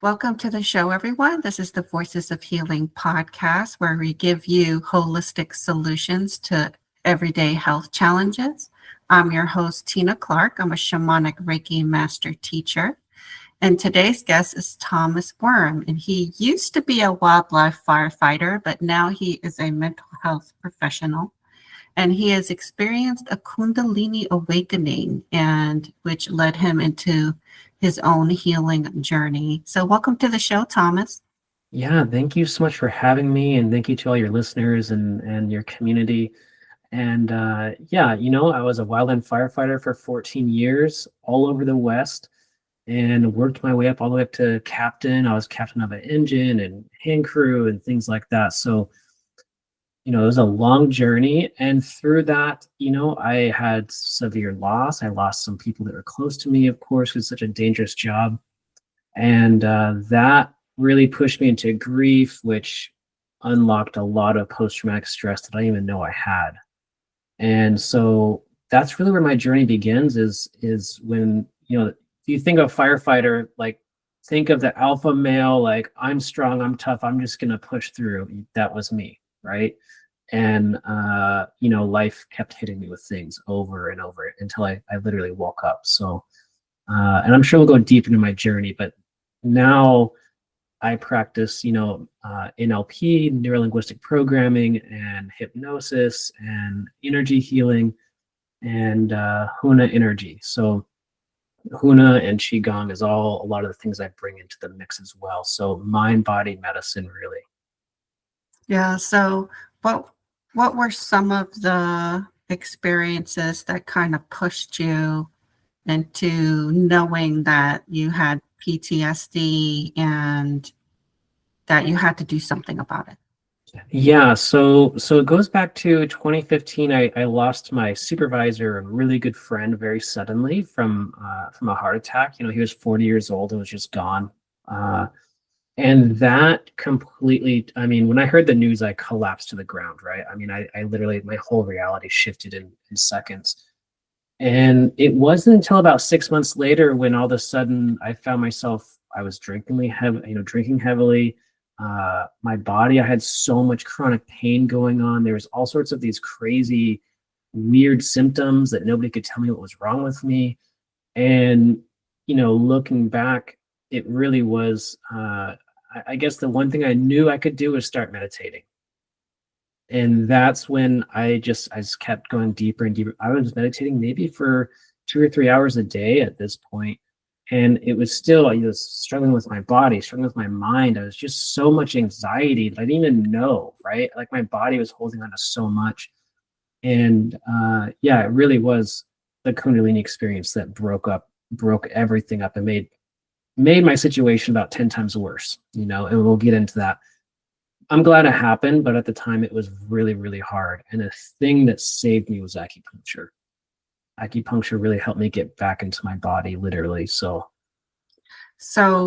Welcome to the show, everyone. This is the Voices of Healing podcast, where we give you holistic solutions to everyday health challenges. I'm your host, Tina Clark. I'm a shamanic Reiki master teacher. And today's guest is Thomas Wurm. And he used to be a wildlife firefighter, but now he is a mental health professional. And he has experienced a Kundalini awakening, and which led him into his own healing journey. So welcome to the show, Thomas. Yeah, thank you so much for having me, and thank you to all your listeners and your community. And I was a wildland firefighter for 14 years all over the West and worked my way up all the way up to captain. I was captain of an engine and hand crew and things like that. So it was a long journey. And through that, I had severe loss. I lost some people that were close to me, of course, because it's such a dangerous job. And that really pushed me into grief, which unlocked a lot of post-traumatic stress that I didn't even know I had. And so that's really where my journey begins is when, if you think of firefighter, like think of the alpha male, like I'm strong, I'm tough, I'm just going to push through. That was me. Right. And, life kept hitting me with things over and over until I literally woke up. So, and I'm sure we'll go deep into my journey, but now I practice, NLP, neuro-linguistic programming, and hypnosis and energy healing and Huna energy. So Huna and Qigong is a lot of the things I bring into the mix as well. So mind, body, medicine, really. Yeah. So what were some of the experiences that kind of pushed you into knowing that you had PTSD and that you had to do something about it? Yeah, so it goes back to 2015. I lost my supervisor, a really good friend, very suddenly from a heart attack. He was 40 years old and was just gone. And that completely, when I heard the news, I collapsed to the ground, right? I literally, my whole reality shifted in seconds. And it wasn't until about 6 months later when all of a sudden I found myself, I was drinking heavily. My body, I had so much chronic pain going on. There was all sorts of these crazy, weird symptoms that nobody could tell me what was wrong with me. And, looking back, it really was, I guess the one thing I knew I could do was start meditating. And that's when I just kept going deeper and deeper. I was meditating maybe for 2 or 3 hours a day at this point. And it was still, I was struggling with my body, struggling with my mind. I was just so much anxiety that I didn't even know, right? Like my body was holding on to so much. And it really was the Kundalini experience that broke everything up and made my situation about 10 times worse, and we'll get into that. I'm glad it happened, but at the time it was really, really hard. And the thing that saved me was acupuncture. Acupuncture really helped me get back into my body, literally. So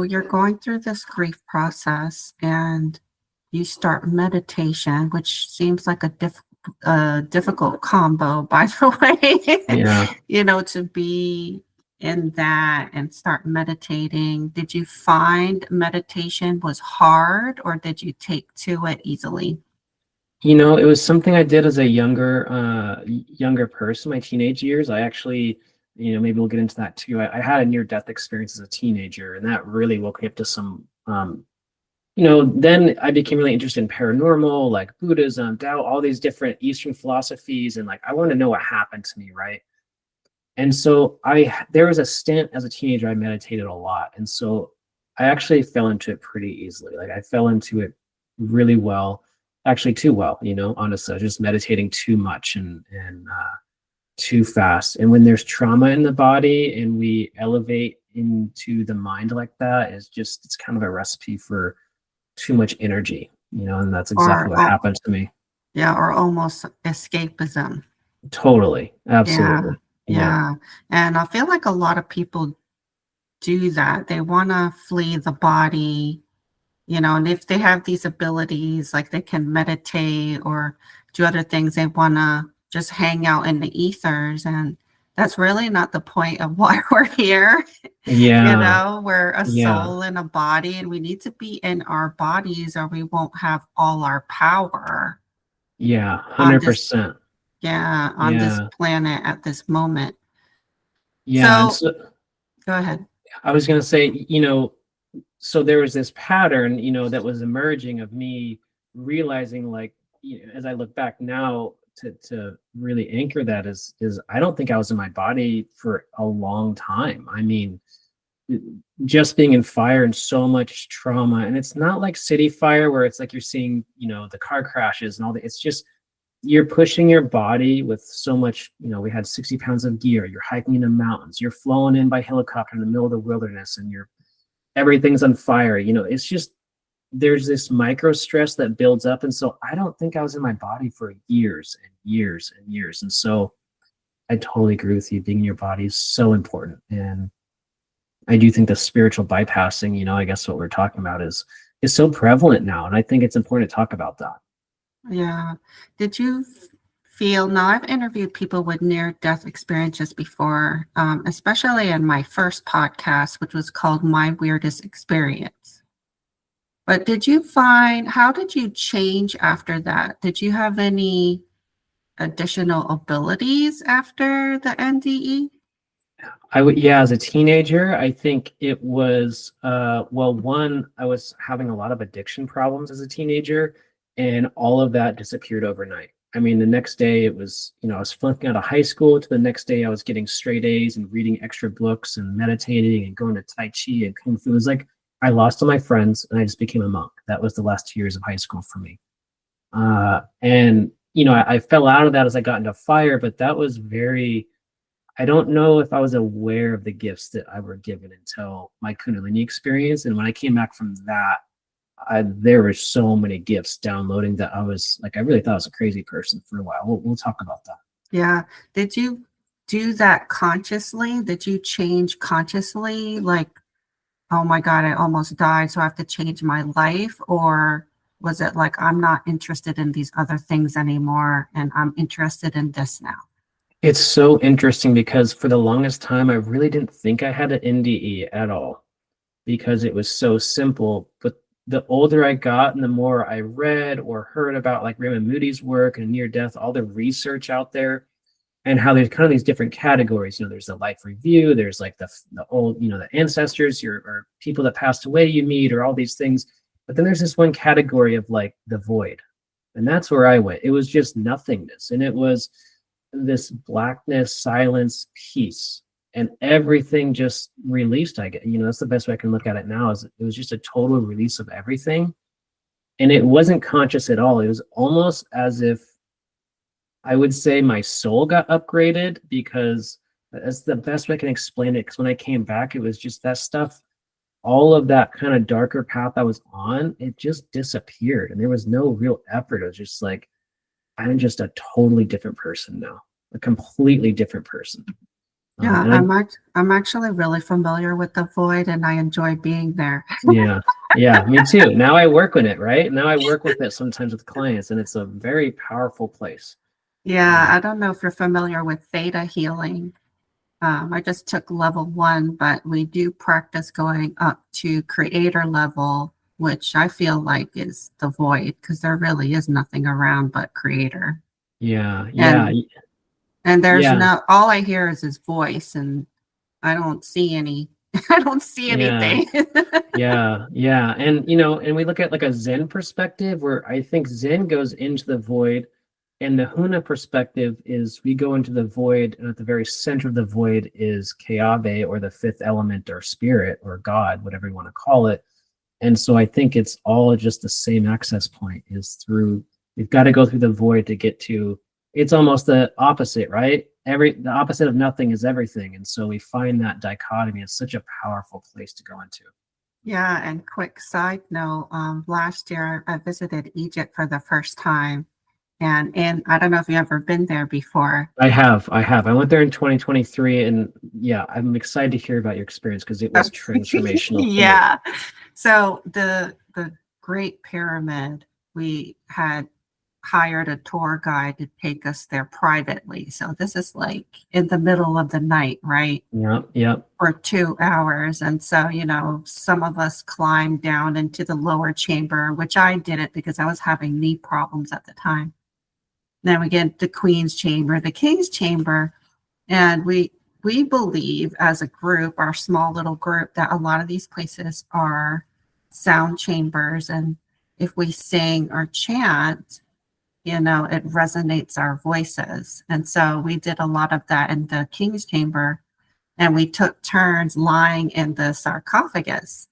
you're going through this grief process and you start meditation, which seems like a difficult combo, by the way. Yeah. To be in that and start meditating. Did you find meditation was hard, or did you take to it easily? It was something I did as a younger person, my teenage years. I actually, maybe we'll get into that too. I had a near-death experience as a teenager, and that really woke me up to some, then I became really interested in paranormal, like Buddhism, Tao, all these different Eastern philosophies. And like, I wanted to know what happened to me, right? And so there was a stint as a teenager, I meditated a lot. And so I actually fell into it pretty easily. Like I fell into it really well. Actually too well, honestly. I was just meditating too much and too fast. And when there's trauma in the body and we elevate into the mind like that, it's kind of a recipe for too much energy, and that's exactly what happened to me. Yeah, or almost escapism. Totally. Absolutely. Yeah. And I feel like a lot of people do that. They want to flee the body, and if they have these abilities, like they can meditate or do other things, they want to just hang out in the ethers. And that's really not the point of why we're here. Yeah, We're a yeah, soul and a body, and we need to be in our bodies or we won't have all our power yeah, on this, 100%. on this Yeah, planet at this moment. yeah. And So so go ahead. I was going to say, so there was this pattern, that was emerging of me realizing, like, as I look back now, to really anchor that is I don't think I was in my body for a long time. I mean, just being in fire and so much trauma, and it's not like city fire where it's like you're seeing, the car crashes and all that. It's just you're pushing your body with so much, we had 60 pounds of gear, you're hiking in the mountains, you're flown in by helicopter in the middle of the wilderness, and everything's on fire. It's just there's this micro stress that builds up. And so I don't think I was in my body for years and years and years. And so I totally agree with you. Being in your body is so important. And I do think the spiritual bypassing, I guess what we're talking about is so prevalent now. And I think it's important to talk about that. Yeah. Did you feel, now I've interviewed people with near death experiences before, especially in my first podcast, which was called My Weirdest Experience. But how did you change after that? Did you have any additional abilities after the NDE? Yeah, as a teenager, I think it was, well, one, I was having a lot of addiction problems as a teenager, and all of that disappeared overnight. I mean, the next day it was, I was flunking out of high school, to the next day I was getting straight A's and reading extra books and meditating and going to Tai Chi and Kung Fu. It was like I lost all my friends and I just became a monk. That was the last 2 years of high school for me. And, I fell out of that as I got into fire, but that was I don't know if I was aware of the gifts that I were given until my Kundalini experience. And when I came back from that, there were so many gifts downloading that I was like, I really thought I was a crazy person for a while. We'll talk about that. Yeah. Did you do that consciously? Did you change consciously? Like, oh my God, I almost died, so I have to change my life? Or was it like, I'm not interested in these other things anymore and I'm interested in this now? It's so interesting because for the longest time, I really didn't think I had an NDE at all because it was so simple. But the older I got and the more I read or heard about like Raymond Moody's work and near death, all the research out there, and how there's kind of these different categories. There's the life review, there's like the old, the ancestors, or people that passed away you meet, or all these things. But then there's this one category of like the void. And that's where I went. It was just nothingness. And it was this blackness, silence, peace, and everything just released. I get, that's the best way I can look at it now, is it was just a total release of everything. And it wasn't conscious at all. It was almost as if I would say my soul got upgraded, because that's the best way I can explain it. Because when I came back, it was just that stuff, all of that kind of darker path I was on, it just disappeared. And there was no real effort. It was just like, I'm just a totally different person now, a completely different person. Yeah, I'm actually really familiar with the void and I enjoy being there. Yeah, me too. Now I work with it, right? Now I work with it sometimes with clients, and it's a very powerful place. Yeah, I don't know if you're familiar with theta healing. I just took level 1, but we do practice going up to creator level, which I feel like is the void, because there really is nothing around but creator. Yeah. And there's all I hear is his voice, and I don't see any, I don't see anything. Yeah. And, and we look at like a Zen perspective, where I think Zen goes into the void, and the Huna perspective is we go into the void, and at the very center of the void is Keave, or the fifth element, or spirit, or God, whatever you want to call it. And so I think it's all just the same access point, is through, we've got to go through the void to get to, it's almost the opposite, right? The opposite of nothing is everything. And so we find that dichotomy is such a powerful place to go into. Yeah, and quick side note, last year I visited Egypt for the first time. And I don't know if you've ever been there before. I have. I went there in 2023, and yeah, I'm excited to hear about your experience, because it was transformational. Yeah. So the Great Pyramid, we had hired a tour guide to take us there privately. So this is like in the middle of the night, right? Yep. Yep. For 2 hours. And so, some of us climbed down into the lower chamber, which I didn't because I was having knee problems at the time. Then we get the Queen's chamber, the King's chamber, and we believe as a group, our small little group, that a lot of these places are sound chambers. And if we sing or chant, it resonates our voices. And so we did a lot of that in the King's chamber, and we took turns lying in the sarcophagus.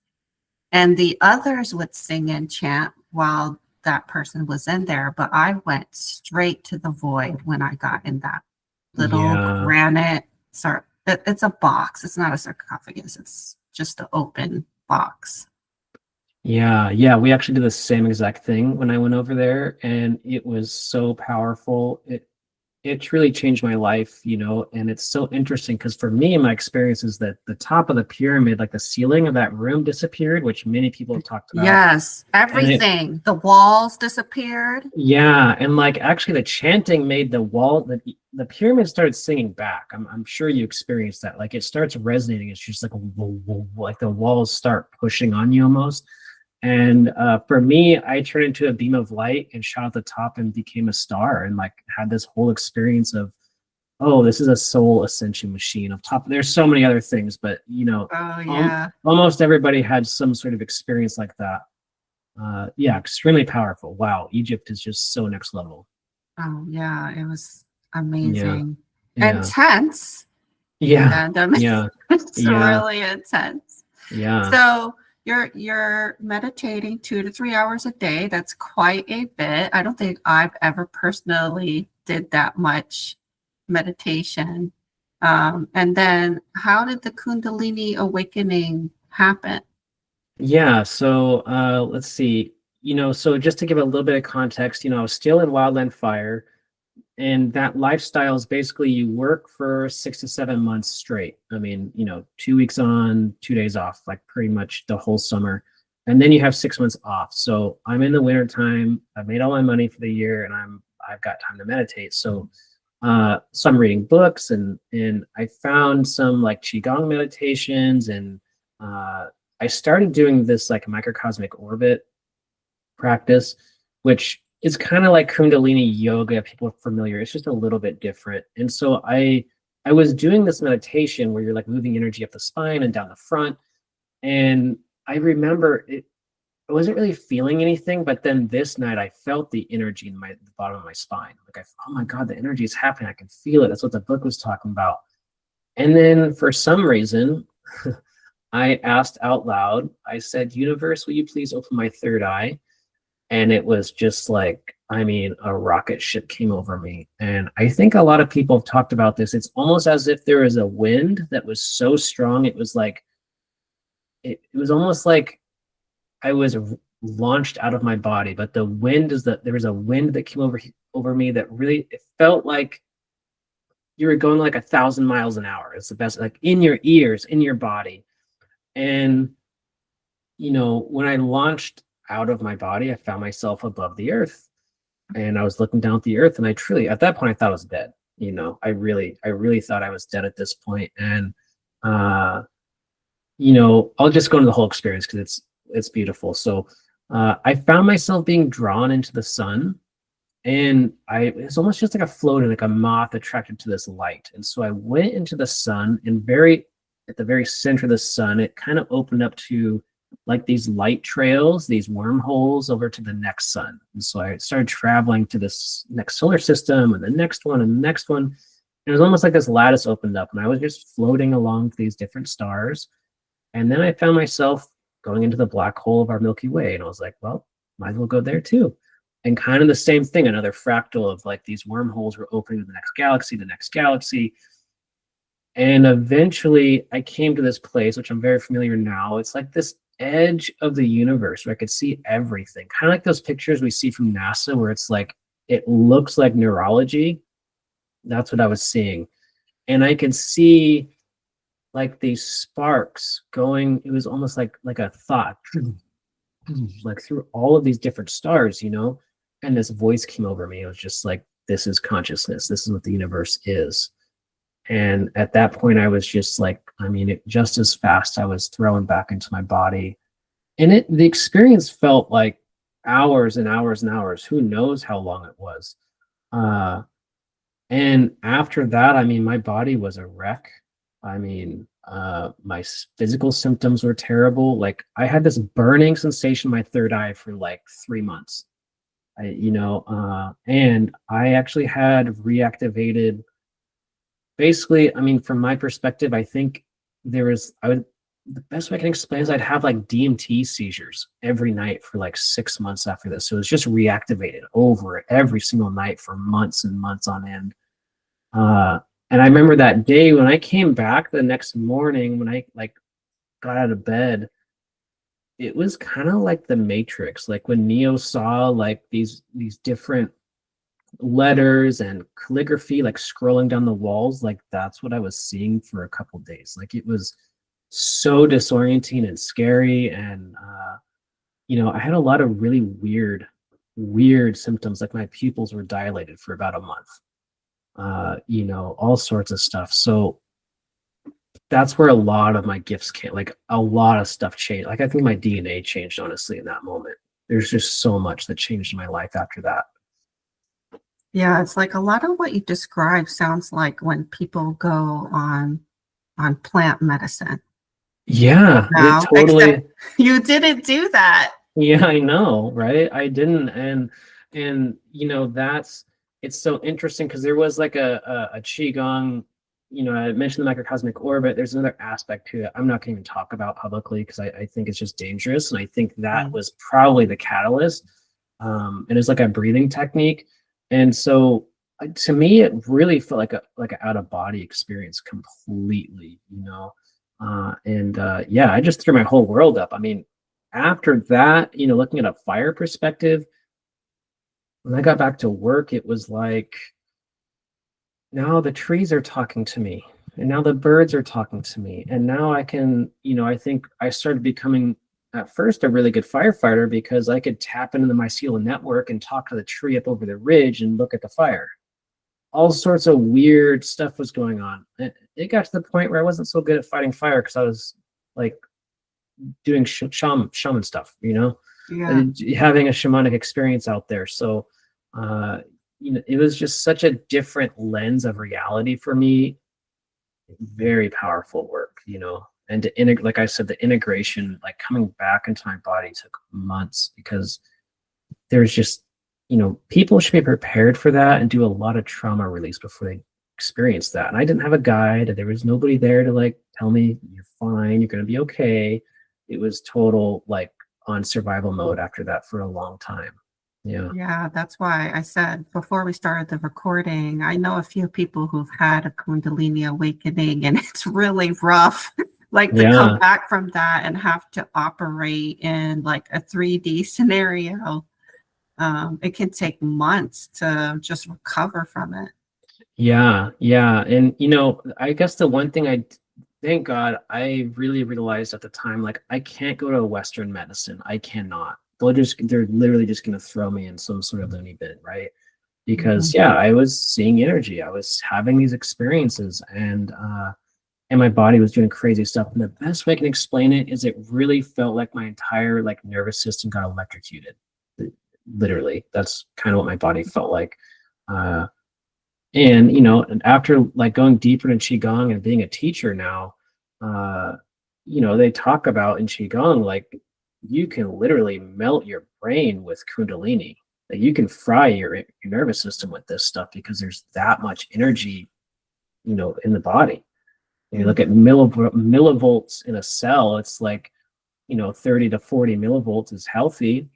And the others would sing and chant while that person was in there, but I went straight to the void when I got in that little granite. It's a box. It's not a sarcophagus. It's just an open box. Yeah, yeah, we actually did the same exact thing when I went over there, and it was so powerful. It truly changed my life, and it's so interesting because for me, my experience is that the top of the pyramid, like the ceiling of that room disappeared, which many people have talked about. Yes, everything. The walls disappeared. Yeah, and like actually the chanting made the pyramid started singing back. I'm sure you experienced that. Like it starts resonating. It's just like the walls start pushing on you almost. And for me, I turned into a beam of light and shot at the top and became a star, and like had this whole experience of, oh, this is a soul ascension machine. Of top, there's so many other things, but Oh yeah. almost everybody had some sort of experience like that. Yeah, extremely powerful. Wow, Egypt is just so next level. Oh yeah, it was amazing. Yeah. Intense. Yeah. Yeah. It's Yeah. really intense. Yeah. So you're meditating 2 to 3 hours a day. That's quite a bit. I don't think I've ever personally did that much meditation. And then how did the Kundalini awakening happen? Yeah. So let's see. So just to give a little bit of context, I was still in Wildland Fire, and that lifestyle is basically you work for 6 to 7 months straight. I mean, 2 weeks on, 2 days off, like pretty much the whole summer. And then you have 6 months off. So I'm in the winter time. I've made all my money for the year, and I've got time to meditate. So I'm reading books, and I found some like Qigong meditations, and I started doing this like microcosmic orbit practice, which is kind of like Kundalini yoga. People are familiar. It's just a little bit different. And so I was doing this meditation where you're like moving energy up the spine and down the front. And I remember I wasn't really feeling anything, but then this night I felt the energy in the bottom of my spine. Like oh my God, the energy is happening. I can feel it. That's what the book was talking about. And then for some reason, I asked out loud, I said, universe, will you please open my third eye? And it was just like, I mean, a rocket ship came over me. And I think a lot of people have talked about this. It's almost as if there was a wind that was so strong. It was like, it was almost like I was launched out of my body. But the wind there was a wind that came over me that really, it felt like you were going like 1,000 miles an hour. It's the best, like in your ears, in your body. And, when I launched out of my body, I found myself above the earth, and I was looking down at the earth, and I truly, at that point, I thought I was dead. I really thought I was dead at this point. And, I'll just go into the whole experience because it's beautiful. So, I found myself being drawn into the sun, and it's almost just like a floating, like a moth attracted to this light. And so I went into the sun, and at the very center of the sun, it kind of opened up to like these light trails, these wormholes over to the next sun. And so I started traveling to this next solar system, and the next one, and the next one. And it was almost like this lattice opened up, and I was just floating along to these different stars. And then I found myself going into the black hole of our Milky Way. And I was like, well, might as well go there too. And kind of the same thing, another fractal of like these wormholes were opening to the next galaxy, the next galaxy. And eventually I came to this place, which I'm very familiar now. It's like this edge of the universe where I could see everything. Kind of like those pictures we see from NASA where it's like, it looks like neurology. That's what I was seeing. And I could see like these sparks going, it was almost like a thought, like through all of these different stars, and this voice came over me. It was just like, this is consciousness. This is what the universe is. And at that point, I was just like, I mean, just as fast I was thrown back into my body. And the experience felt like hours and hours and hours. Who knows how long it was. Uh, and after that, I mean, my body was a wreck. I mean, my physical symptoms were terrible. Like I had this burning sensation in my third eye for like 3 months. And I actually had reactivated. Basically, I mean, from my perspective, I think the best way I can explain is I'd have like DMT seizures every night for like 6 months after this. So it was just reactivated over every single night for months and months on end. And I remember that day when I came back the next morning, when I like got out of bed, it was kind of like the Matrix, like when Neo saw like these different letters and calligraphy like scrolling down the walls. Like that's what I was seeing for a couple days. Like it was so disorienting and scary. And I had a lot of really weird symptoms. Like my pupils were dilated for about a month. All sorts of stuff. So that's where a lot of my gifts came. Like a lot of stuff changed. Like I think my DNA changed, honestly, in that moment. There's just so much that changed in my life after that. Yeah, it's like a lot of what you describe sounds like when people go on plant medicine. Yeah, it Now, totally. except you didn't do that. Yeah, I know, right? I didn't, and it's so interesting because there was like a qigong. I mentioned the microcosmic orbit. There's another aspect to it. I'm not going to even talk about publicly because I think it's just dangerous, and I think that was probably the catalyst. And it's like a breathing technique, and so to me, it really felt like an out of body experience completely. Yeah, I just threw my whole world up. I mean, after that, looking at a fire perspective, when I got back to work, it was like, now the trees are talking to me, and now the birds are talking to me. And now I can, I think I started becoming at first a really good firefighter because I could tap into the mycelial network and talk to the tree up over the ridge and look at the fire. All sorts of weird stuff was going on. It got to the point where I wasn't so good at fighting fire because I was like doing shaman stuff, Yeah. having a shamanic experience out there. So, it was just such a different lens of reality for me. Very powerful work, and to integrate, like I said, the integration, like coming back into my body took months because there's just, people should be prepared for that and do a lot of trauma release before they experience that. And I didn't have a guide. There was nobody there to like tell me you're fine, you're going to be okay. It was total like on survival mode after that for a long time. Yeah, that's why I said before we started the recording, I know a few people who've had a Kundalini awakening, and it's really rough. Like to come back from that and have to operate in like a 3D scenario. It can take months to just recover from it. Yeah. And I guess the one thing thank God I really realized at the time, like I can't go to a Western medicine. I cannot. They're literally just gonna throw me in some sort of loony bin, right? Because I was seeing energy. I was having these experiences, and my body was doing crazy stuff. And the best way I can explain it is it really felt like my entire like nervous system got electrocuted. Literally, that's kind of what my body felt like. And after like going deeper in qigong and being a teacher now, they talk about in qigong like you can literally melt your brain with Kundalini. Like you can fry your nervous system with this stuff because there's that much energy, in the body. And you look at millivolts in a cell, it's like, 30 to 40 millivolts is healthy.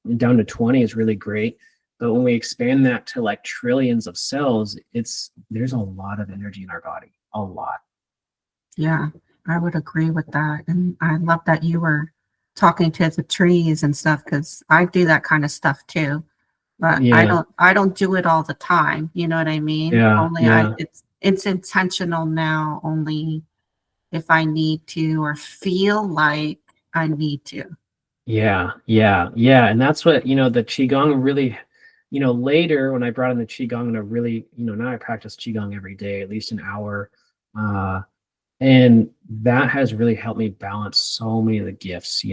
And down to 20 is really great. But when we expand that to like trillions of cells, there's a lot of energy in our body, a lot. Yeah, I would agree with that. And I love that you were talking to the trees and stuff because I do that kind of stuff too. But I don't do it all the time. You know what I mean? It's intentional now only if I need to or feel like I need to. Yeah. And that's what, the qigong really, later when I brought in the Qigong and I really, now I practice Qigong every day, at least an hour. And that has really helped me balance so many of the gifts,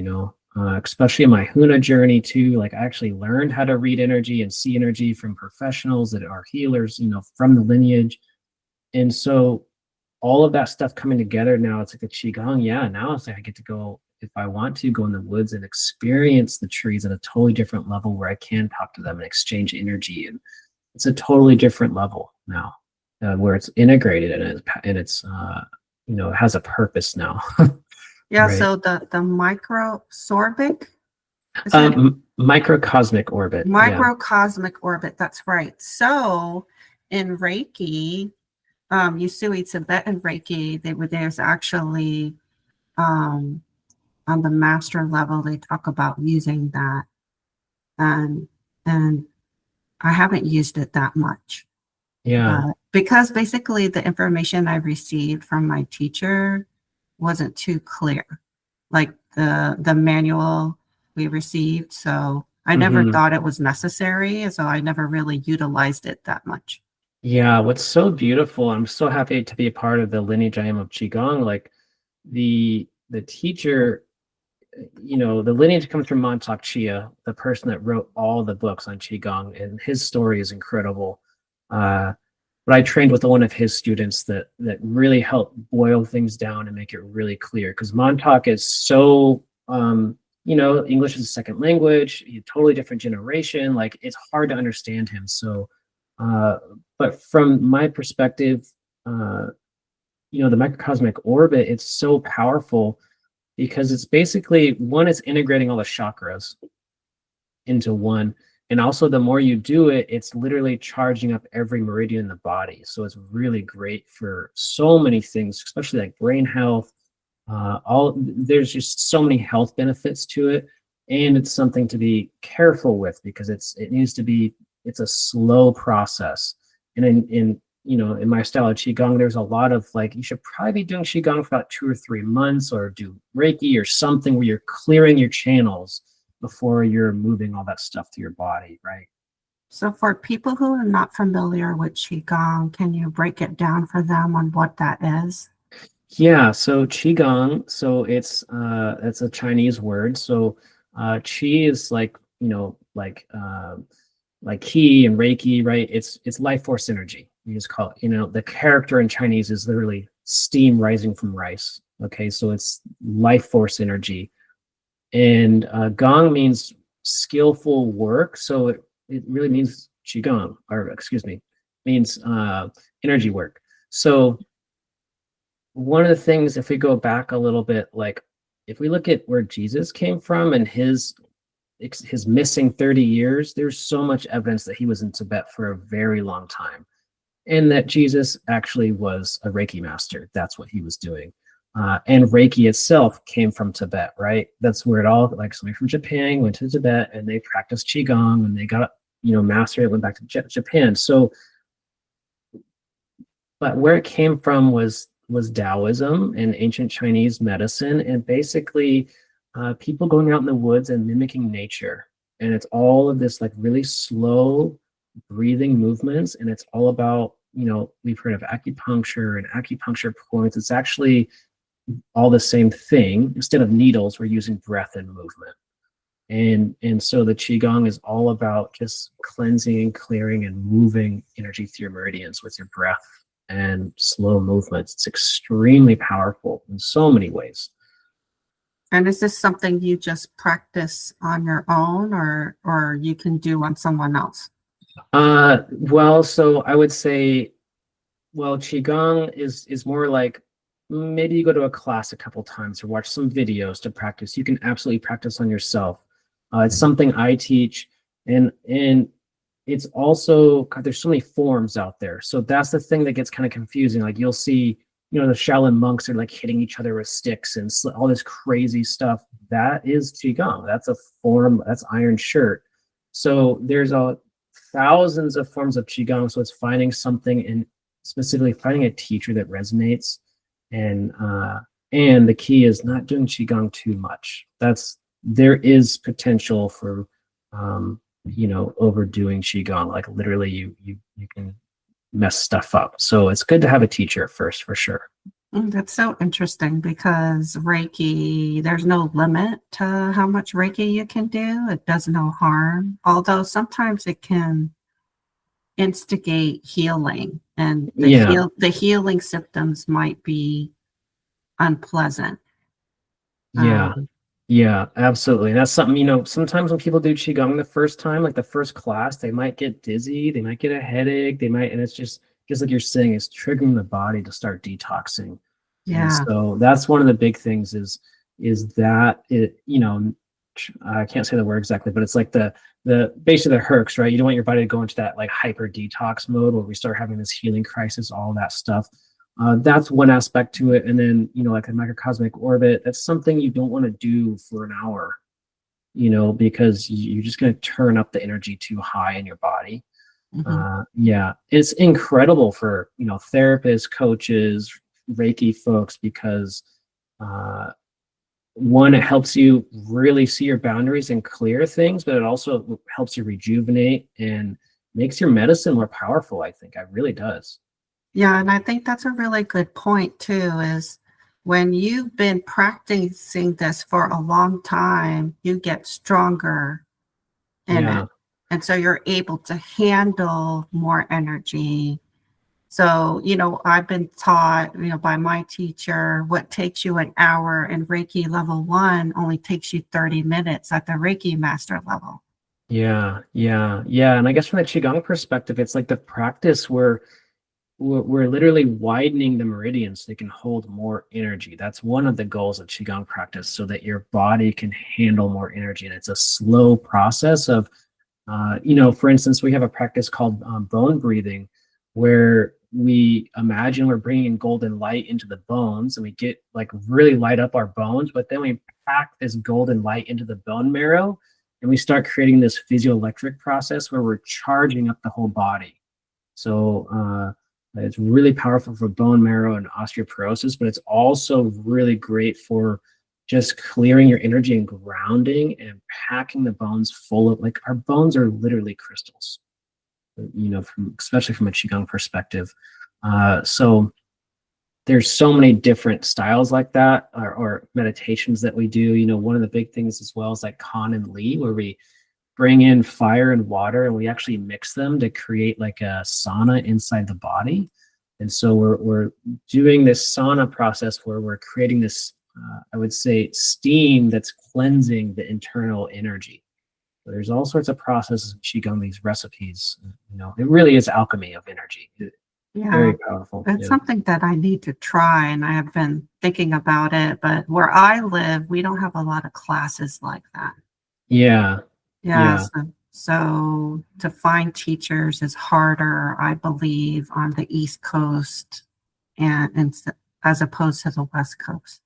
especially in my Huna journey too. Like, I actually learned how to read energy and see energy from professionals that are healers, from the lineage. And so all of that stuff coming together now, it's like the Qigong. Yeah, now it's like I get to go, if I want to, go in the woods and experience the trees at a totally different level where I can talk to them and exchange energy. And it's a totally different level now, where it's integrated and it's it has a purpose now. Yeah, Right. so the microsorbic, is it Microcosmic orbit. Yeah. microcosmic orbit? That's right. So in Reiki, Usui Tibetan Reiki, there's actually on the master level, they talk about using that, and and I haven't used it that much. Yeah. Because basically the information I received from my teacher wasn't too clear, like the manual we received. So I never thought it was necessary, and so I never really utilized it that much. Yeah, what's so beautiful, I'm so happy to be a part of the lineage I am of Qigong. Like, the teacher, the lineage comes from Montauk Chia, the person that wrote all the books on Qigong, and his story is incredible. But I trained with one of his students that really helped boil things down and make it really clear. Because Montauk is so, English is a second language, a totally different generation. Like, it's hard to understand him. So, but from my perspective, the microcosmic orbit, it's so powerful because it's basically one, it's integrating all the chakras into one. And also, the more you do it, it's literally charging up every meridian in the body. So it's really great for so many things, especially like brain health. There's just so many health benefits to it, and it's something to be careful with because it's a slow process. And in my style of Qigong, there's a lot of like, you should probably be doing Qigong for about 2 or 3 months, or do Reiki or something where you're clearing your channels before you're moving all that stuff through your body, right? So for people who are not familiar with Qigong, can you break it down for them on what that is? Yeah, so Qigong, so it's a Chinese word. So Qi is like, like Qi and Reiki, right? It's life force energy. You just call it, the character in Chinese is literally steam rising from rice. Okay, so it's life force energy. And Gong means skillful work. So it really means Qigong, or excuse me, means energy work. So one of the things, if we go back a little bit, like if we look at where Jesus came from and his missing 30 years, there's so much evidence that he was in Tibet for a very long time, and that Jesus actually was a Reiki master. That's what he was doing. And Reiki itself came from Tibet, right? That's where it all, like somebody from Japan went to Tibet and they practiced Qigong and they got, mastered it, went back to Japan. So, but where it came from was Taoism and ancient Chinese medicine, and basically people going out in the woods and mimicking nature. And it's all of this like really slow breathing movements. And it's all about, we've heard of acupuncture and acupuncture points. It's actually all the same thing. Instead of needles, we're using breath and movement. And so the Qigong is all about just cleansing and clearing and moving energy through your meridians with your breath and slow movements. It's extremely powerful in so many ways. And is this something you just practice on your own, or you can do on someone else? Well, so I would say, Qigong is more like, maybe you go to a class a couple times or watch some videos to practice. You can absolutely practice on yourself. It's something I teach, and it's also, God, there's so many forms out there. So that's the thing that gets kind of confusing. Like, you'll see, the Shaolin monks are like hitting each other with sticks and all this crazy stuff. That is Qigong. That's a form. That's Iron Shirt. So there's thousands of forms of Qigong. So it's finding something, and specifically finding a teacher that resonates. And the key is not doing Qigong too much. There is potential for overdoing qigong. Like literally, you can mess stuff up. So it's good to have a teacher at first, for sure. That's so interesting because Reiki, there's no limit to how much Reiki you can do. It does no harm, although sometimes it can instigate healing, and Yeah, the healing symptoms might be unpleasant. yeah, Um, yeah, absolutely. That's something, sometimes when people do qigong the first time, like the first class, they might get dizzy, they might get a headache, and it's just like you're saying, it's triggering the body to start detoxing. And yeah, so that's one of the big things is that I can't say the word exactly, but it's like the basically the hercs, right? You don't want your body to go into that like hyper detox mode where we start having this healing crisis, all that stuff. That's one aspect to it. And then, like a microcosmic orbit, that's something you don't want to do for an hour, because you're just going to turn up the energy too high in your body. mhm. Yeah, it's incredible for, therapists, coaches, Reiki folks, because uh, one, it helps you really see your boundaries and clear things, but it also helps you rejuvenate and makes your medicine more powerful. I think it really does. Yeah, and I think that's a really good point too, is when you've been practicing this for a long time, you get stronger in it. Yeah, And so you're able to handle more energy. So, I've been taught, by my teacher, what takes you an hour in Reiki level 1 only takes you 30 minutes at the Reiki master level. yeah, yeah, yeah. And I guess from the Qigong perspective, it's like the practice where we're literally widening the meridians so they can hold more energy. That's one of the goals of Qigong practice, so that your body can handle more energy. And it's a slow process of, for instance, we have a practice called bone breathing, where we imagine we're bringing golden light into the bones, and we get like really light up our bones, but then we pack this golden light into the bone marrow, and we start creating this physioelectric process where we're charging up the whole body. So it's really powerful for bone marrow and osteoporosis, but it's also really great for just clearing your energy and grounding and packing the bones full of, like, our bones are literally crystals, especially from a Qigong perspective. So there's so many different styles like that, or meditations that we do. One of the big things as well is like Kan and Li, where we bring in fire and water and we actually mix them to create like a sauna inside the body. And so we're doing this sauna process where we're creating this, I would say, steam that's cleansing the internal energy. So there's all sorts of processes in Qigong, these recipes. It really is alchemy of energy. Yeah, Very powerful. it's Yeah. something that I need to try, and I have been thinking about it, but where I live, we don't have a lot of classes like that. Yeah. Yeah, Yeah. so to find teachers is harder, I believe, on the East Coast as opposed to the West Coast.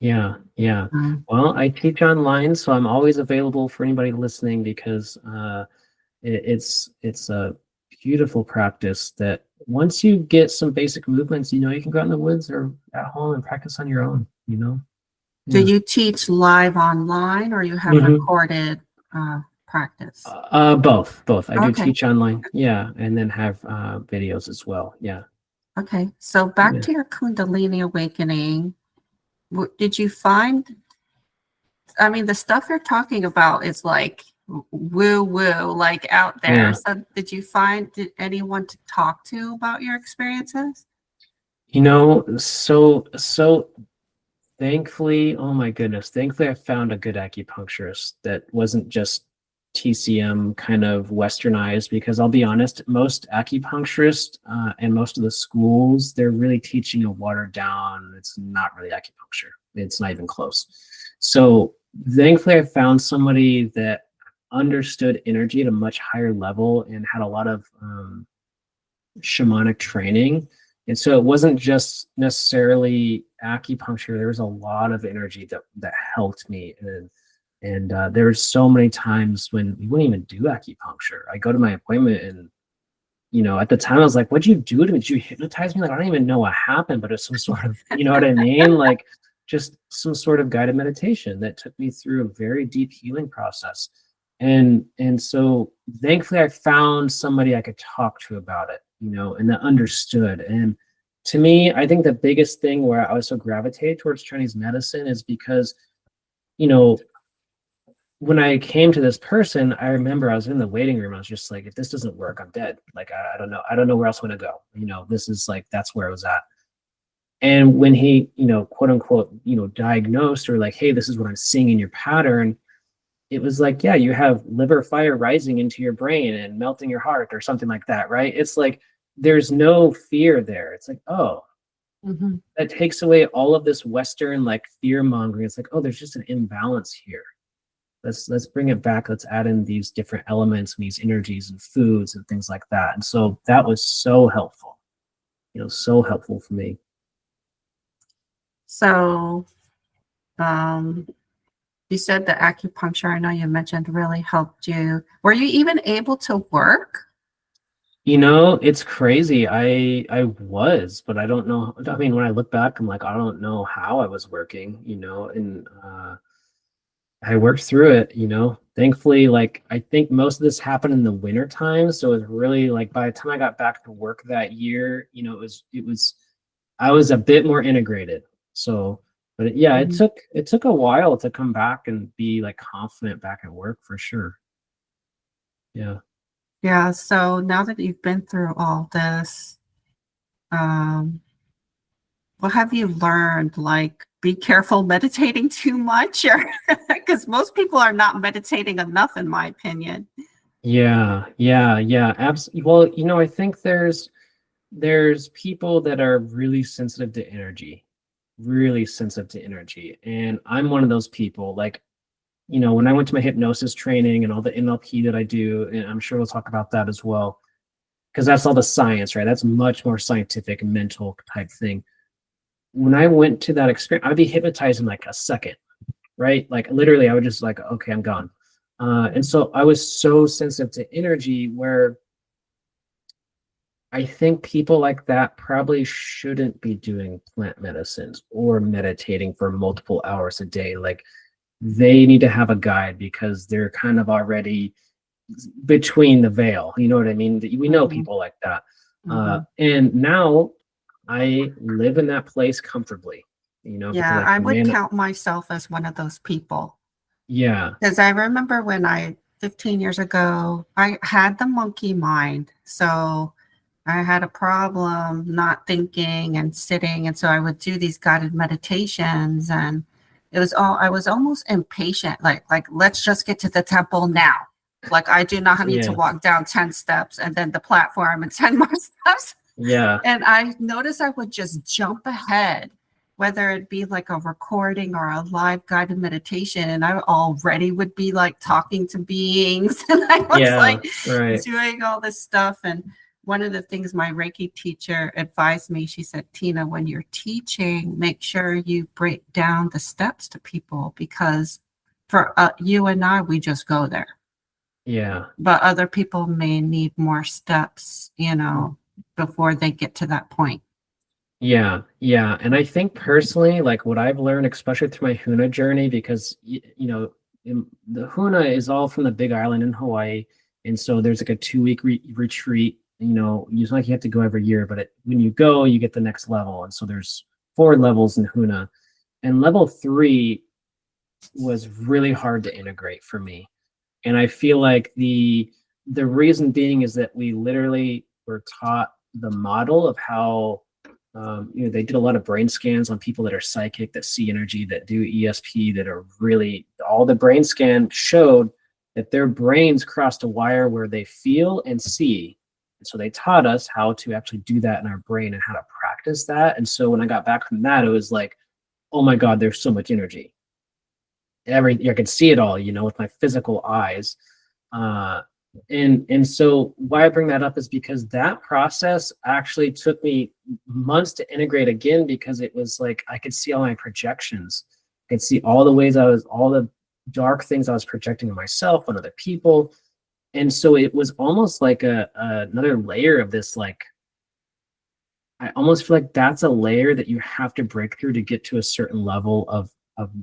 Yeah. Yeah. Um, Well, I teach online, so I'm always available for anybody listening, because it's a beautiful practice that once you get some basic movements, you can go out in the woods or at home and practice on your own. do Yeah. you teach live online or you have Hmm. recorded practice? Both. I do Okay, teach online. Yeah. And then have videos as well. Yeah. okay. So back Yeah. to your Kundalini awakening. Did you find, I mean, the stuff you're talking about is like woo woo, like out there. Yeah. So did anyone to talk to about your experiences? So thankfully, oh my goodness, thankfully I found a good acupuncturist that wasn't just TCM kind of westernized, because I'll be honest, most acupuncturists and most of the schools, they're really teaching a watered down, it's not really acupuncture. It's not even close. So thankfully I found somebody that understood energy at a much higher level and had a lot of shamanic training. And so it wasn't just necessarily acupuncture. There was a lot of energy that helped me. And there were so many times when we wouldn't even do acupuncture. I go to my appointment and, at the time I was like, what'd you do to me? Did you hypnotize me? Like, I don't even know what happened, but it's some sort of, you know what I mean? Like just some sort of guided meditation that took me through a very deep healing process. And so thankfully I found somebody I could talk to about it, and that understood. And to me, I think the biggest thing where I also gravitate towards Chinese medicine is because, you know, when I came to this person, I remember I was in the waiting room. I was just like, if this doesn't work, I'm dead. Like, I don't know. I don't know where else I'm going to go. This is like, that's where I was at. And when he, quote unquote, diagnosed or like, hey, this is what I'm seeing in your pattern, it was like, yeah, you have liver fire rising into your brain and melting your heart or something like that, right? It's like, there's no fear there. It's like, oh, that takes away all of this Western like fear mongering. It's like, oh, there's just an imbalance here. Let's bring it back. Let's add in these different elements and these energies and foods and things like that. And so that was so helpful, so helpful for me. So, you said the acupuncture, I know you mentioned, really helped you. Were you even able to work? It's crazy. I was, but I don't know. I mean, when I look back, I'm like, I don't know how I was working, and I worked through it, Thankfully, like I think most of this happened in the winter time. So it was really like by the time I got back to work that year, I was a bit more integrated. So, but yeah, it took a while to come back and be like confident back at work for sure. Yeah. Yeah. So now that you've been through all this, what have you learned? Like, be careful meditating too much, or because most people are not meditating enough, in my opinion. Yeah. Absolutely. Well, I think there's people that are really sensitive to energy, and I'm one of those people. Like, when I went to my hypnosis training and all the NLP that I do, and I'm sure we'll talk about that as well, because that's all the science, right? That's much more scientific, mental type thing. When I went to that experience, I'd be hypnotized in like a second, right? Like literally, I would just like, okay, I'm gone. And so I was so sensitive to energy where I think people like that probably shouldn't be doing plant medicines or meditating for multiple hours a day. Like they need to have a guide because they're kind of already between the veil. You know what I mean? We know people like that. And now I live in that place comfortably, Yeah, like, I would count myself as one of those people. Yeah. Because I remember when 15 years ago, I had the monkey mind. So I had a problem not thinking and sitting. And so I would do these guided meditations, and I was almost impatient. Like, let's just get to the temple now. Like, I do not need to walk down 10 steps and then the platform and 10 more steps. Yeah. And I noticed I would just jump ahead, whether it be like a recording or a live guided meditation. And I already would be like talking to beings. And I was doing all this stuff. And one of the things my Reiki teacher advised me, she said, Tina, when you're teaching, make sure you break down the steps to people, because for you and I, we just go there. Yeah. But other people may need more steps, before they get to that point. Yeah. And I think personally, like what I've learned, especially through my Huna journey, because, the Huna is all from the Big Island in Hawaii. And so there's like a 2-week retreat. It's like you have to go every year, but when you go, you get the next level. And so there's 4 levels in Huna, and level 3 was really hard to integrate for me. And I feel like the reason being is that we literally were taught the model of how, they did a lot of brain scans on people that are psychic, that see energy, that do ESP, that are really, all the brain scan showed that their brains crossed a wire where they feel and see. And so they taught us how to actually do that in our brain and how to practice that. And so when I got back from that, it was like, oh my God, there's so much energy. I could see it all, with my physical eyes. And so why I bring that up is because that process actually took me months to integrate again, because it was like I could see all my projections. I could see all the dark things I was projecting on myself, on other people. And so it was almost like another layer of this, like, I almost feel like that's a layer that you have to break through to get to a certain level of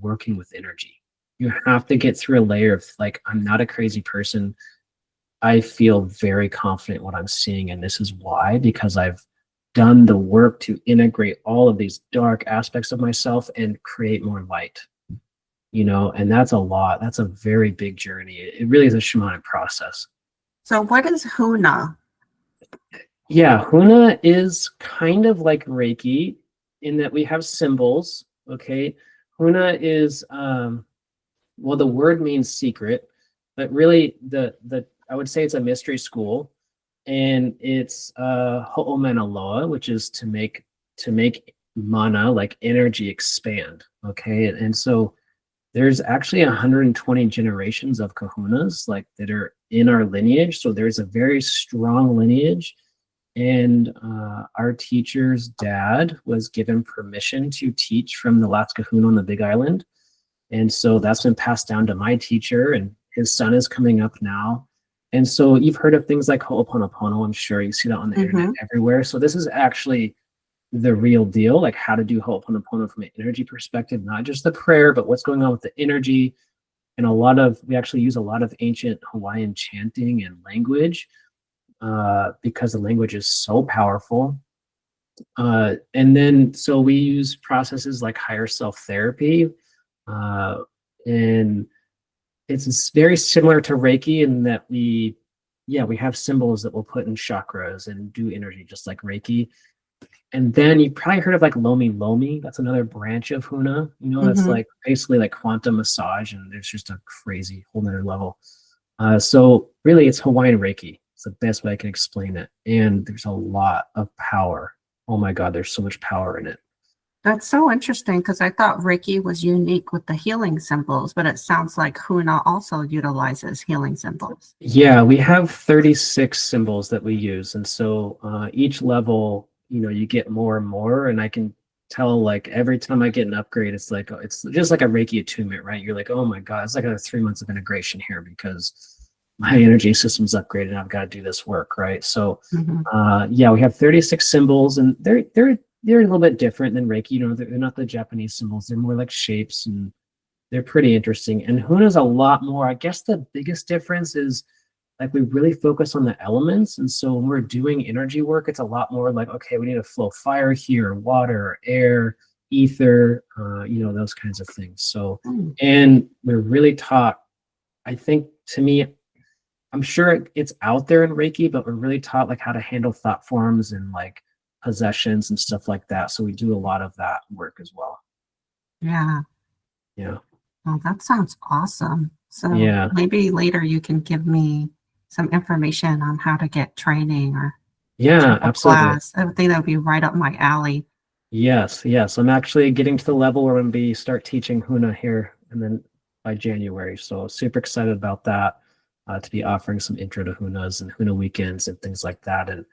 working with energy. You have to get through a layer of like, I'm not a crazy person. I feel very confident in what I'm seeing, and this is why, because I've done the work to integrate all of these dark aspects of myself and create more light, and that's a lot. That's a very big journey. It really is a shamanic process. So what is Huna? Yeah, Huna is kind of like Reiki in that we have symbols. Okay. Huna is, well, the word means secret, but really the I would say it's a mystery school, and it's Ho'omanaloa, which is to make mana, like energy, expand. Okay. And so there's actually 120 generations of kahunas like that are in our lineage. So there's a very strong lineage. And our teacher's dad was given permission to teach from the last kahuna on the Big Island. And so that's been passed down to my teacher, and his son is coming up now. And so you've heard of things like Ho'oponopono, I'm sure you see that on the internet everywhere. So this is actually the real deal, like how to do Ho'oponopono from an energy perspective, not just the prayer, but what's going on with the energy. And we actually use a lot of ancient Hawaiian chanting and language because the language is so powerful. And then, so we use processes like higher self therapy. And it's very similar to Reiki in that we have symbols that we'll put in chakras and do energy just like Reiki. And then you probably heard of like Lomi Lomi. That's another branch of Huna. That's like basically like quantum massage, and there's just a crazy whole nother level. So really it's Hawaiian Reiki. It's the best way I can explain it. And there's a lot of power. Oh my God, there's so much power in it. That's so interesting, because I thought Reiki was unique with the healing symbols, but it sounds like Huna also utilizes healing symbols. Yeah, we have 36 symbols that we use. And so each level, you get more and more. And I can tell, like, every time I get an upgrade, it's like, it's just like a Reiki attunement, right? You're like, oh my God, it's like 3 months of integration here because my energy system's upgraded and I've got to do this work, right? So we have 36 symbols, and they're a little bit different than Reiki. They're not the Japanese symbols. They're more like shapes, and they're pretty interesting. And Huna's a lot more. I guess the biggest difference is like we really focus on the elements. And so when we're doing energy work, it's a lot more like, okay, we need to flow fire here, water, air, ether, those kinds of things. So, and we're really taught, I think, to me, I'm sure it's out there in Reiki, but we're really taught like how to handle thought forms and like possessions and stuff like that. So we do a lot of that work as well. Yeah. Yeah. Oh, that sounds awesome. So Yeah. maybe later you can give me some information on how to get training or absolutely. class. I would think that would be right up my alley. Yes. I'm actually getting to the level where I'm going to start teaching Huna here, and then by January. So super excited about that, to be offering some intro to Hunas and Huna weekends and things like that. And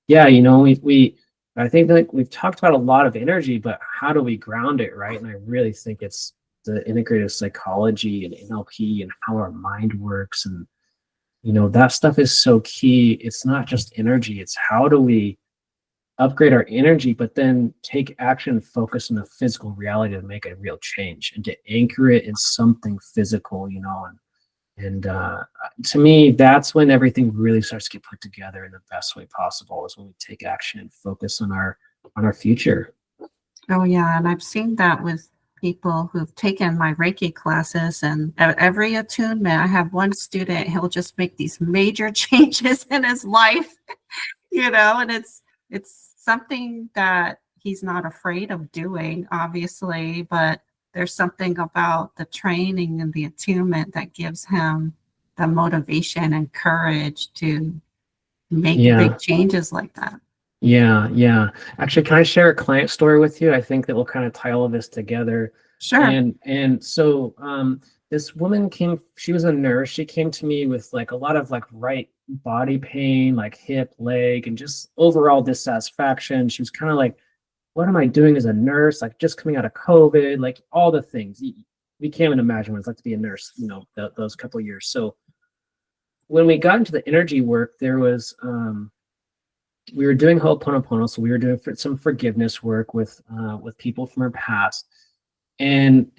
yeah, I think like we've talked about a lot of energy, but how do we ground it, right? And I really think it's the integrative psychology and NLP and how our mind works. And, that stuff is so key. It's not just energy. It's how do we upgrade our energy, but then take action and focus on the physical reality to make a real change and to anchor it in something physical, and to me, that's when everything really starts to get put together in the best way possible, is when we take action and focus on our future. Oh, yeah. And I've seen that with people who've taken my Reiki classes, and at every attunement, I have one student, he'll just make these major changes in his life, and it's something that he's not afraid of doing, obviously, but there's something about the training and the attunement that gives him the motivation and courage to make big changes like that. Yeah. Actually, can I share a client story with you? I think that will kind of tie all of this together. Sure. And so this woman she was a nurse. She came to me with like a lot of like right body pain, like hip, leg, and just overall dissatisfaction. She was kind of like, what am I doing as a nurse? Like just coming out of COVID, like all the things. We can't even imagine what it's like to be a nurse, those couple of years. So when we got into the energy work, there was, we were doing Ho'oponopono, so we were doing some forgiveness work with people from her past. And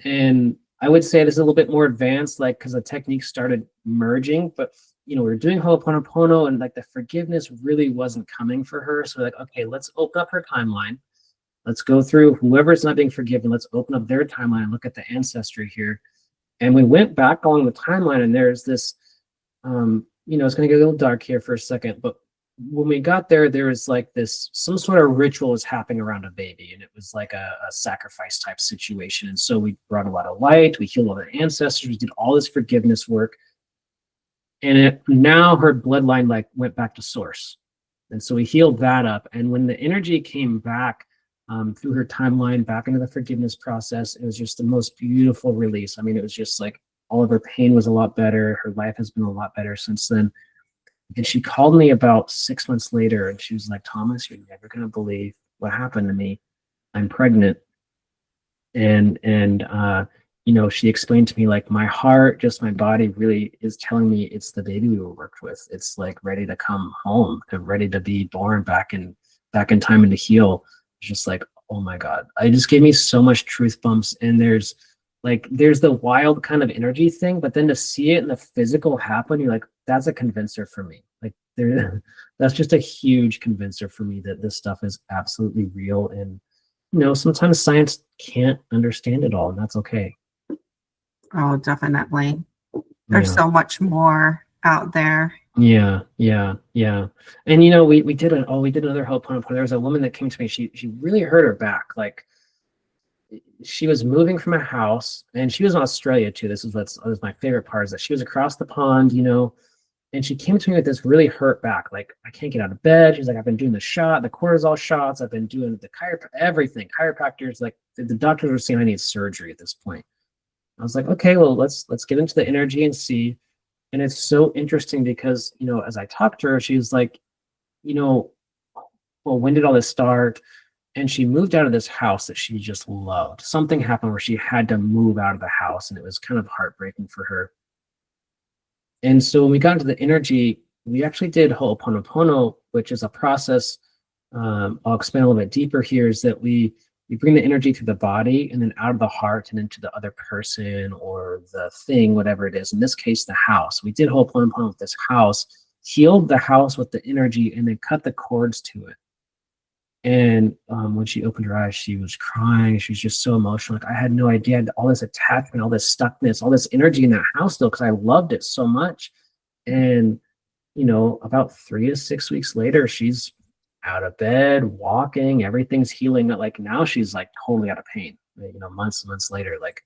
I would say it is a little bit more advanced, like because the techniques started merging, but we were doing Ho'oponopono and like the forgiveness really wasn't coming for her. So like, okay, let's open up her timeline. Let's go through whoever's not being forgiven. Let's open up their timeline and look at the ancestry here. And we went back along the timeline, and there's this, it's going to get a little dark here for a second, but when we got there, there was like some sort of ritual was happening around a baby, and it was like a sacrifice type situation. And so we brought a lot of light, we healed all the ancestors, we did all this forgiveness work. And now her bloodline like went back to source. And so we healed that up. And when the energy came back through her timeline, back into the forgiveness process, it was just the most beautiful release. I mean, it was just like all of her pain was a lot better. Her life has been a lot better since then. And she called me about 6 months later, and she was like, Thomas, you're never going to believe what happened to me. I'm pregnant. And she explained to me, like, my heart, just my body really is telling me it's the baby we were worked with. It's like ready to come home, ready to be born back in time and to heal. It's just like, oh my God. It just gave me so much truth bumps. And there's the wild kind of energy thing, but then to see it in the physical happen, you're like, that's a convincer for me. Like that's just a huge convincer for me that this stuff is absolutely real. And, sometimes science can't understand it all, and that's okay. Oh, definitely. There's so much more out there. Yeah. And we did another Ho'oponopono. There was a woman that came to me. She really hurt her back. Like she was moving from a house, and she was in Australia too. This was my favorite part, is that she was across the pond, and she came to me with this really hurt back. Like, I can't get out of bed. She's like, I've been doing the cortisol shots. I've been doing the everything. Chiropractors, like the doctors were saying I need surgery at this point. I was like, okay, well, let's get into the energy and see. And it's so interesting because, as I talked to her, she was like, well, when did all this start? And she moved out of this house that she just loved. Something happened where she had to move out of the house, and it was kind of heartbreaking for her. And so when we got into the energy, we actually did Ho'oponopono, which is a process. I'll explain a little bit deeper here, is that we bring the energy through the body and then out of the heart and into the other person or the thing, whatever it is. In this case, the house. We did Ho'oponopono with this house, healed the house with the energy, and then cut the cords to it. And when she opened her eyes, she was crying. She was just so emotional. Like, I had no idea. I had all this attachment, all this stuckness, all this energy in that house still, because I loved it so much. And, about 3 to 6 weeks later, she's out of bed, walking, everything's healing. Like, now she's like totally out of pain, months and months later. Like,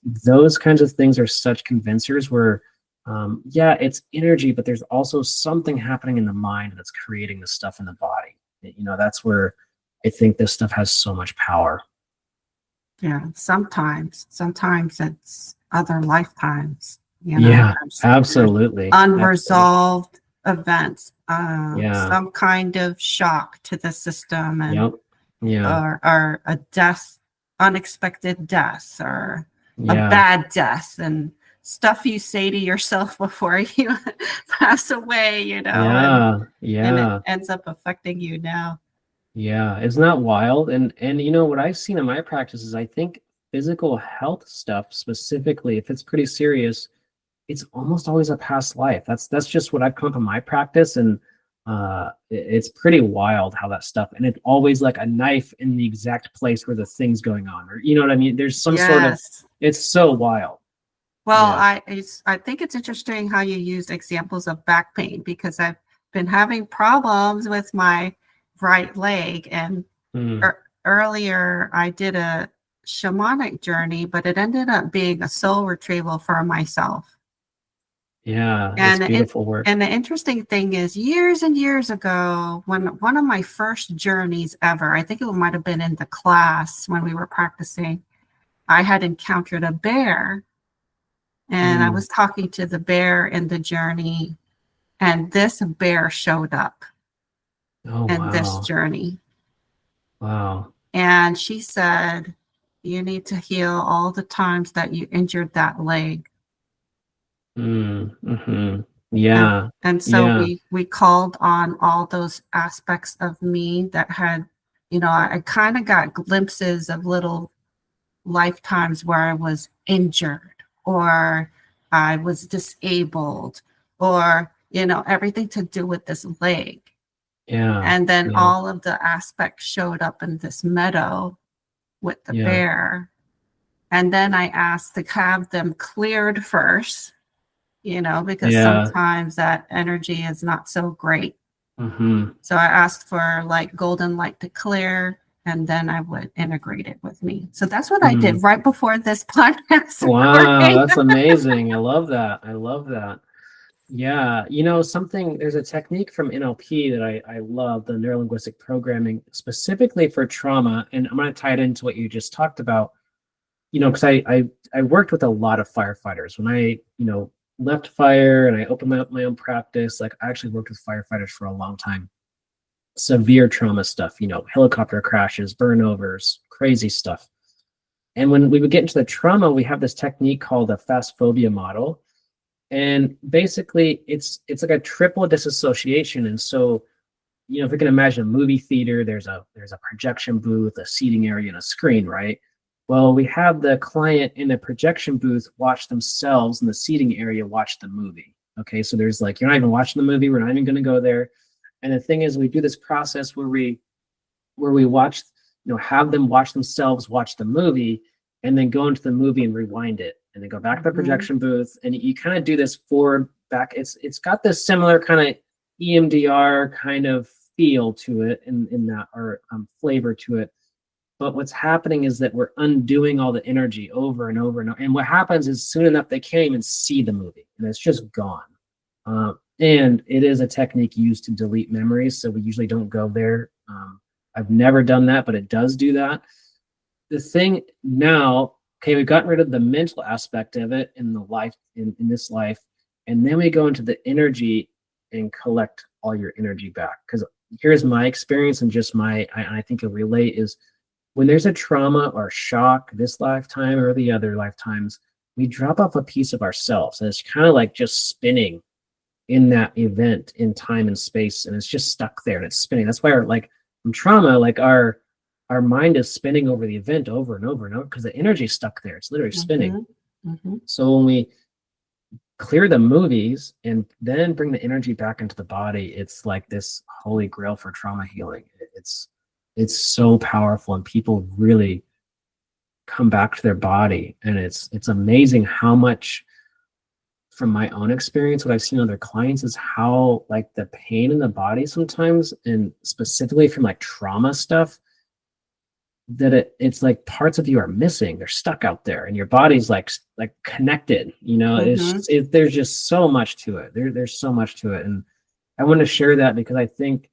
those kinds of things are such convincers where, it's energy, but there's also something happening in the mind that's creating the stuff in the body. That's where I think this stuff has so much power. Yeah, sometimes it's other lifetimes. Yeah, absolutely. Unresolved events, some kind of shock to the system, and or a death, unexpected death, or a bad death, and stuff you say to yourself before you pass away, and it ends up affecting you now. Yeah, isn't that wild? And what I've seen in my practice is, I think physical health stuff specifically, if it's pretty serious, it's almost always a past life. That's just what I've come up in my practice, and it's pretty wild how that stuff, and it's always like a knife in the exact place where the thing's going on, or what I mean? There's some sort of, it's so wild. Well, I think it's interesting how you used examples of back pain, because I've been having problems with my right leg, and earlier I did a shamanic journey, but it ended up being a soul retrieval for myself. Yeah, that's beautiful work. And the interesting thing is, years and years ago, when one of my first journeys ever, I think it might have been in the class when we were practicing, I had encountered a bear. And I was talking to the bear in the journey, and this bear showed up in this journey. Wow. And she said, you need to heal all the times that you injured that leg. Yeah. And so we called on all those aspects of me that had, I kind of got glimpses of little lifetimes where I was injured or I was disabled or, everything to do with this leg. Yeah. And then Yeah. all of the aspects showed up in this meadow with the Yeah. bear. And then I asked to have them cleared first, because Yeah. sometimes that energy is not so great. Mm-hmm. So I asked for like golden light to clear, and then I would integrate it with me. So that's what I did right before this podcast Wow, recording. that's amazing. I love that. I love that. Yeah, there's a technique from NLP that I love, the neurolinguistic programming, specifically for trauma. And I'm going to tie it into what you just talked about, because I worked with a lot of firefighters. When I, left fire and I opened up my own practice, like I actually worked with firefighters for a long time. Severe trauma stuff, helicopter crashes, burnovers, crazy stuff. And when we would get into the trauma, we have this technique called the fast phobia model. And basically it's like a triple disassociation. And so, if you can imagine a movie theater, there's a projection booth, a seating area, and a screen, right? Well, we have the client in the projection booth watch themselves in the seating area watch the movie. Okay, so there's like, you're not even watching the movie, we're not even going to go there. And the thing is, we do this process where we watch, have them watch themselves watch the movie, and then go into the movie and rewind it, and then go back to the projection booth, and you kind of do this forward back. It's got this similar kind of EMDR kind of feel to it, in that, or flavor to it. But what's happening is that we're undoing all the energy over and over and over. And what happens is, soon enough, they can't even see the movie, and it's just gone. And it is a technique used to delete memories, so we usually don't go there. I've never done that, but it does do that. The thing now, okay, we've gotten rid of the mental aspect of it in the life, in this life, and then we go into the energy and collect all your energy back. Because here's my experience, and just I think it'll relate, is when there's a trauma or shock this lifetime or the other lifetimes, we drop off a piece of ourselves, and it's kind of like just spinning in that event in time and space, and it's just stuck there and it's spinning. That's why from trauma, like our mind is spinning over the event over and over and over, because the energy's stuck there. It's literally spinning. So when we clear the movies and then bring the energy back into the body, it's like this holy grail for trauma healing. It's so powerful, and people really come back to their body, and it's amazing how much, from my own experience, what I've seen other clients, is how like the pain in the body sometimes, and specifically from like trauma stuff, that it's like parts of you are missing. They're stuck out there, and your body's like connected. There's just so much to it. There's so much to it, and I want to share that because I think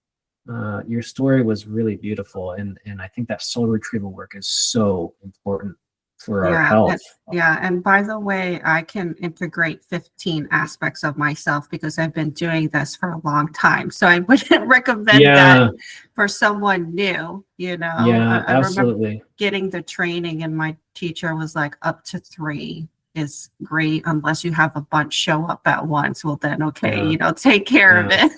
your story was really beautiful, and I think that soul retrieval work is so important for our health. And by the way, I can integrate 15 aspects of myself because I've been doing this for a long time. So I wouldn't recommend that for someone new, I absolutely. remember getting the training, and my teacher was like, up to 3 is great, unless you have a bunch show up at once. Well, then, okay, take care of it.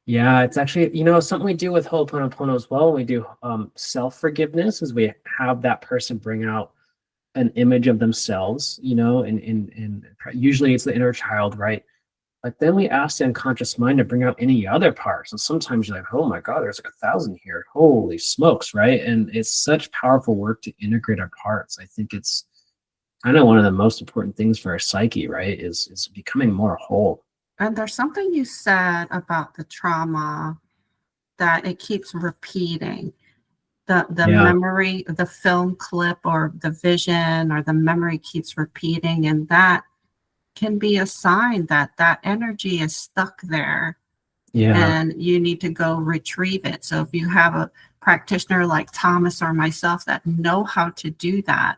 Yeah, it's actually, something we do with Ho'oponopono as well. We do self-forgiveness, is we have that person bring out an image of themselves, and usually it's the inner child, right? But then we ask the unconscious mind to bring out any other parts. And sometimes you're like, oh my God, there's like 1,000 here. Holy smokes, right? And it's such powerful work to integrate our parts. I think it's kind of one of the most important things for our psyche, right? Is becoming more whole. And there's something you said about the trauma that it keeps repeating. The memory, the film clip or the vision or the memory keeps repeating, and that can be a sign that that energy is stuck there. And you need to go retrieve it. So if you have a practitioner like Thomas or myself that know how to do that,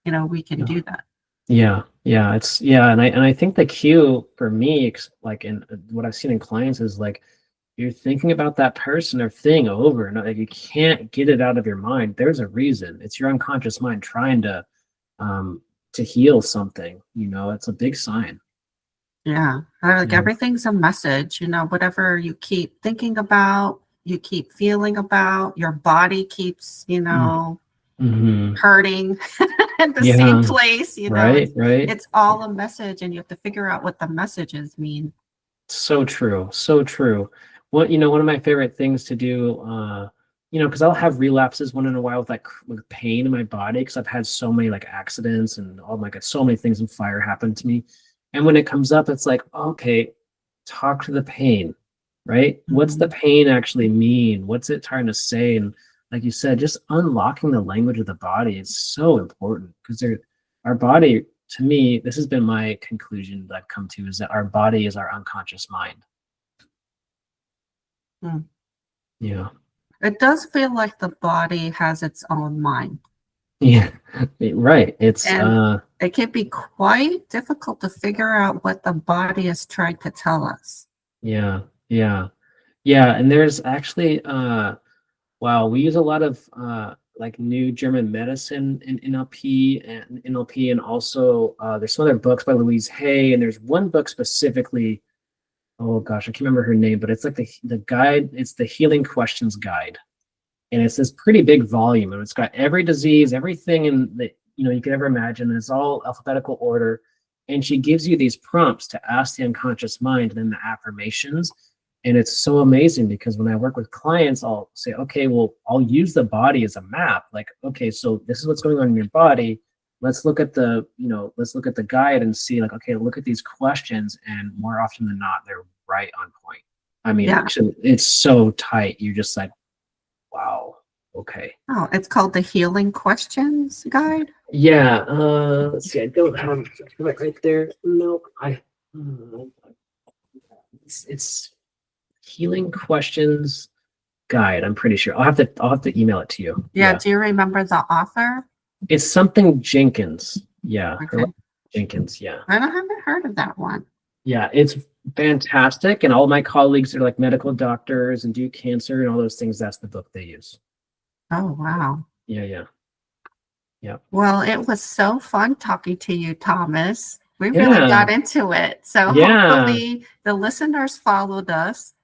we can do that. And I think the cue for me, like in what I've seen in clients, is like you're thinking about that person or thing over and like you can't get it out of your mind. There's a reason. It's your unconscious mind trying to heal something. It's a big sign. Everything's a message. Whatever you keep thinking about, you keep feeling about. Your body keeps, hurting at the same place. Right. It's all a message, and you have to figure out what the messages mean. So true. So true. One of my favorite things to do, because I'll have relapses one in a while with pain in my body because I've had so many like accidents and oh my God, so many things and fire happened to me. And when it comes up, it's like, okay, talk to the pain, right? What's the pain actually mean? What's it trying to say? And like you said, just unlocking the language of the body is so important because our body, to me, this has been my conclusion that I've come to, is that our body is our unconscious mind. Yeah. It does feel like the body has its own mind. Yeah, right. It can be quite difficult to figure out what the body is trying to tell us. Yeah. And there's actually, we use a lot of like new German medicine in NLP, and also there's some other books by Louise Hay, and there's one book specifically. Oh gosh, I can't remember her name, but it's like the guide. It's the Healing Questions Guide, and it's this pretty big volume, and it's got every disease, everything in that you could ever imagine. It's all alphabetical order, and she gives you these prompts to ask the unconscious mind, and then the affirmations. And it's so amazing because when I work with clients, I'll say, okay, well, I'll use the body as a map. Like, okay, so this is what's going on in your body. Let's look at the guide and see, like, okay, look at these questions, and more often than not, they're right on point. I mean, actually, it's so tight. You're just like, wow, okay. Oh, it's called the Healing Questions Guide? Yeah. Let's see. I don't have it right there. Nope. It's Healing Questions Guide. I'm pretty sure. I'll have to email it to you. Yeah. Do you remember the author? It's something Jenkins. Yeah. Okay. Jenkins. Yeah. I haven't heard of that one. Yeah, it's fantastic. And all of my colleagues are like medical doctors and do cancer and all those things. That's the book they use. Oh, wow. Yeah. Well, it was so fun talking to you, Thomas. We really got into it. So hopefully the listeners followed us.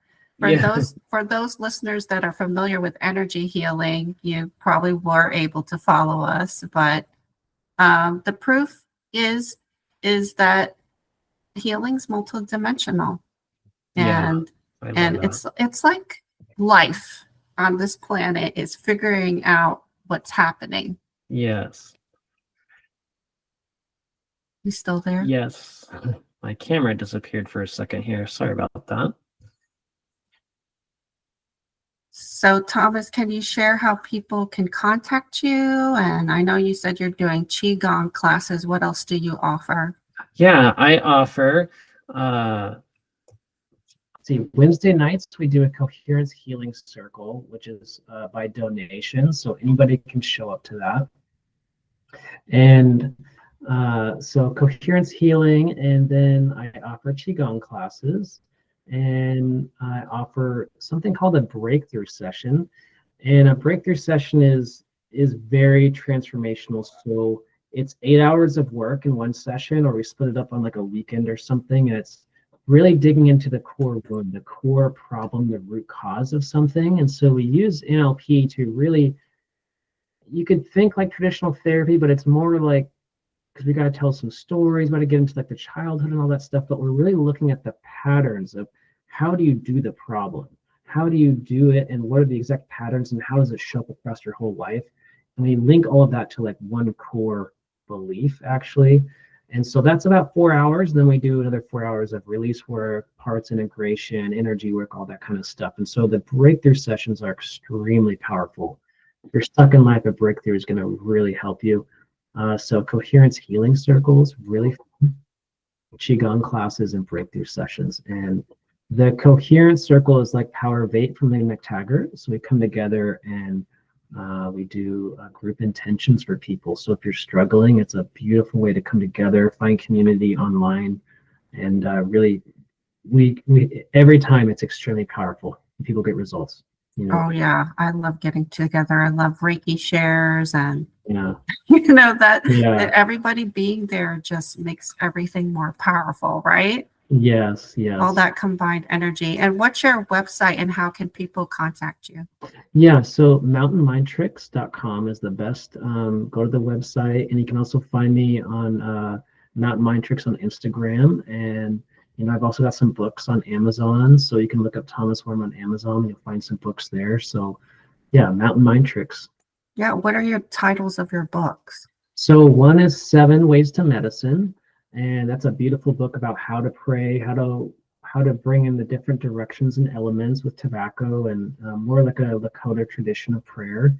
For those listeners that are familiar with energy healing, you probably were able to follow us. But the proof is that healing's multidimensional, and it's like life on this planet is figuring out what's happening. Yes. You still there? Yes. My camera disappeared for a second here. Sorry about that. So, Thomas, can you share how people can contact you? And I know you said you're doing Qigong classes. What else do you offer? Yeah, I offer, Wednesday nights, we do a coherence healing circle, which is by donation. So anybody can show up to that. And so coherence healing, and then I offer Qigong classes. And I offer something called a breakthrough session. And a breakthrough session is very transformational. So it's 8 hours of work in one session, or we split it up on like a weekend or something. And it's really digging into the core wound, the core problem, the root cause of something. And so we use NLP to really, you could think like traditional therapy, but it's more like, because we got to tell some stories, we got to get into like the childhood and all that stuff, but we're really looking at the patterns of how do you do the problem? How do you do it? And what are the exact patterns, and how does it show up across your whole life? And we link all of that to like one core belief, actually. And so that's about 4 hours. Then we do another 4 hours of release work, parts integration, energy work, all that kind of stuff. And so the breakthrough sessions are extremely powerful. If you're stuck in life, a breakthrough is going to really help you. So coherence healing circles, really fun. Qigong classes and breakthrough sessions. And the coherence circle is like Power of 8 from Lee McTaggart. So we come together and we do group intentions for people. So if you're struggling, it's a beautiful way to come together, find community online, and really, we every time it's extremely powerful. People get results. Oh yeah, I love getting together. I love Reiki shares, and that everybody being there just makes everything more powerful, right? Yes, All yes. that combined energy. And what's your website and how can people contact you? Yeah, so Mountainmindtricks.com is the best. Go to the website, and you can also find me on Mountain Mind Tricks on Instagram. And I've also got some books on Amazon, so you can look up Thomas Wurm on Amazon. You'll find some books there. So yeah, Mountain Mind Tricks. Yeah, what are your titles of your books? So one is 7 Ways to Medicine, and that's a beautiful book about how to pray, how to bring in the different directions and elements with tobacco, and more like a Lakota tradition of prayer.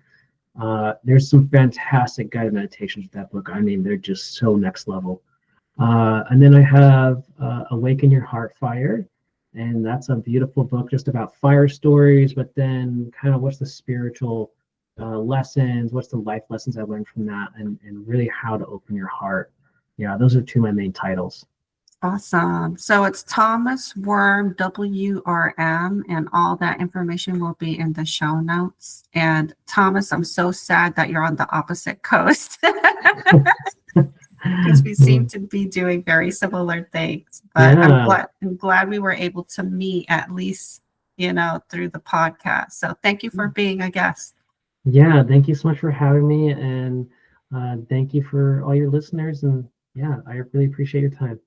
There's some fantastic guided meditations with that book. I mean, they're just so next level. And then I have Awaken Your Heart Fire, and that's a beautiful book just about fire stories, but then kind of what's the spiritual lessons, what's the life lessons I learned from that, and really how to open your heart. Yeah, those are 2 of my main titles. Awesome. So it's Thomas Wurm, WRM, and all that information will be in the show notes. And Thomas, I'm so sad that you're on the opposite coast because we seem to be doing very similar things. But Yeah, I'm glad we were able to meet at least, through the podcast. So thank you for being a guest. yeah. Thank you so much for having me, and thank you for all your listeners. And yeah, I really appreciate your time.